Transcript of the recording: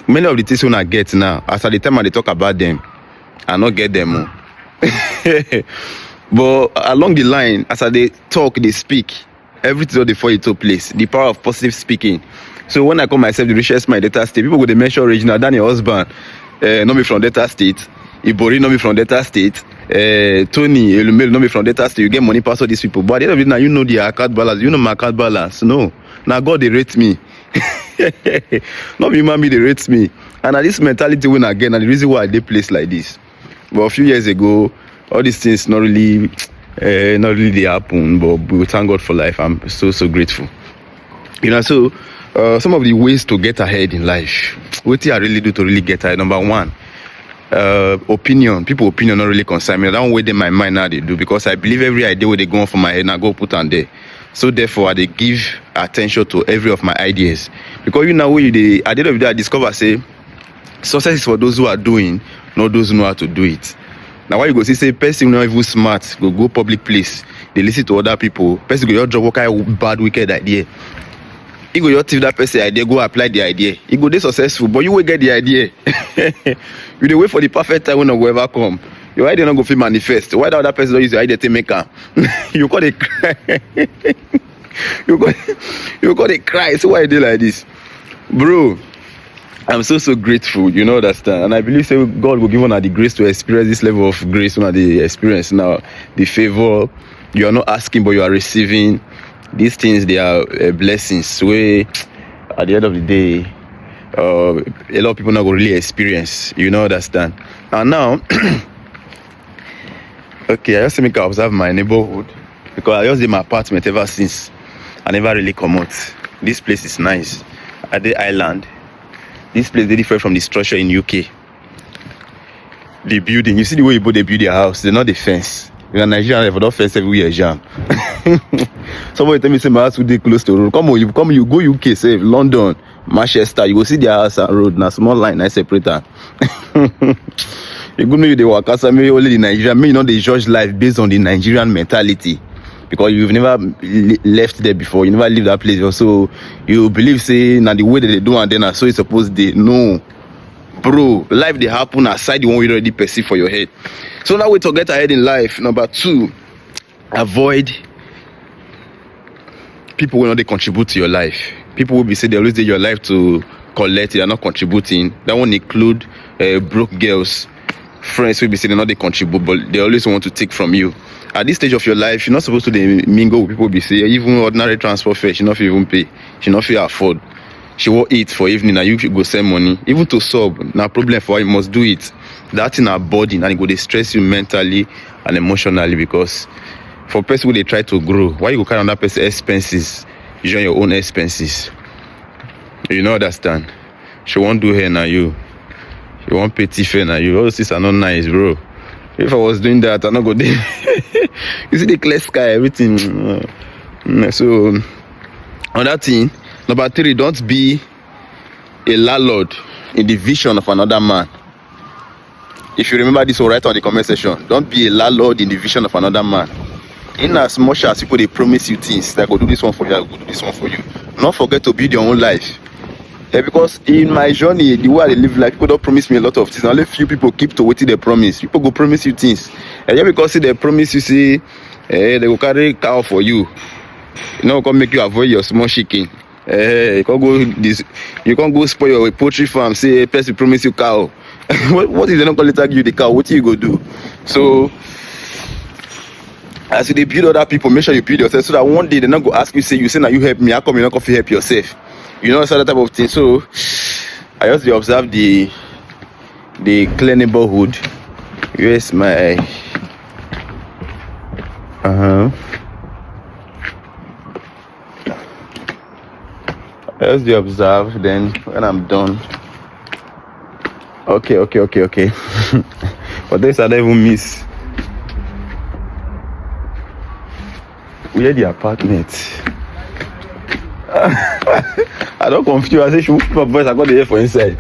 many of the things when I get now, as at the time I dey talk about them, I not get them. But along the line, as I they talk, they speak, everything all before it took place. The power of positive speaking. So when I call myself the richest man in Delta State, people go they mention original Daniel husband, not me from Delta State, Ibori not me from Delta State, Tony Elumelu not me from Delta State. You get money past all these people. But at the end of it now, you know the account balance. You know my account balance. No, now God they rate me. Not be mommy they rate me. And this mentality when again, and the reason why they place like this. But a few years ago, all these things not really they happen. But we thank God for life. I'm so grateful. You know, so some of the ways to get ahead in life. What I really do to really get ahead. Number one, opinion. People opinion not really concern me. I don't wait in my mind now they do, because I believe every idea where they go on for my head and I go put on there. So therefore, I give attention to every of my ideas. Because you know, at the end of the day, I discover say success is for those who are doing, not those who know how to do it. Now why you go see say person not even smart, go public place, they listen to other people. Person go your job work out bad wicked idea. You go your teach that person idea, go apply the idea. You go they successful, but you will get the idea. You dey wait for the perfect time when no go ever come. Your idea not go fit manifest. Why the other person don't use your idea to make her? You got to cry. you got to cry. So why you do like this? Bro, I'm so grateful, you know, understand. And I believe say God will give one the grace to experience this level of grace, one of the experience now, the favor. You are not asking, but you are receiving. These things, they are blessings. Where at the end of the day, a lot of people not going to really experience, you know, understand. And now, okay, I just make I observe my neighborhood, because I just did my apartment ever since. I never really come out. This place is nice. At the island. This place is different from the structure in UK. The building, you see the way they build their house, they're not the fence. In Nigeria, they don't fence everywhere, jam. Somebody tell me say my house will be close to the road. Come you go UK, say London, Manchester, you will see their house and road. Now small line, I separator. You go know you they work as maybe only the Nigerian, maybe you know they judge life based on the Nigerian mentality. Because you've never left there before, you never lived that place before. So you believe say now the way that they do and then so it's supposed they no. Bro, life they happen aside the one you already perceive for your head. So now we to get ahead in life. Number two, avoid people will not they contribute to your life. People will be saying they always did your life to collect, they are not contributing. That won't include broke girls. Friends will be saying they're not they contribute, but they always want to take from you. At this stage of your life, you're not supposed to mingle with people. Be say even ordinary transport fare, she not even pay, she not feel afford. She will eat for evening and you should go send money. Even to sub, now problem for her, you must do it. That's in our body and it go they stress you mentally and emotionally, because for person who they try to grow, why you go carry on that person's expenses? You join your own expenses. You know understand? She won't do hair now you. She won't pay fare now you. All those things are not nice, bro. If I was doing that, I'm not go there. You see the clear sky, everything. So on that thing. Number three, don't be a landlord in the vision of another man. If you remember this, write on the comment section. Don't be a landlord in the vision of another man. In as much as people they promise you things, they go do this one for you, I go do this one for you. Not forget to build your own life. Because in my journey, the way I live life, people don't promise me a lot of things. Only few people keep to what they promise. People go promise you things. And just because they promise you, say, they will carry cow for you. You know, come make you avoid your small chicken. You can't go spoil your poultry farm. Say a person promise you cow. what if they don't later give you the cow? What you go do? So as you build other people, make sure you build yourself so that one day they're not go ask you, say now you help me. How come you not going to help yourself? You know, so that type of thing. So I just observe the clear neighborhood. Yes, my As you observe, then when I'm done. Okay. But this I don't even miss. Where the apartment? I don't confuse. I say, should my voice, I got the air for inside.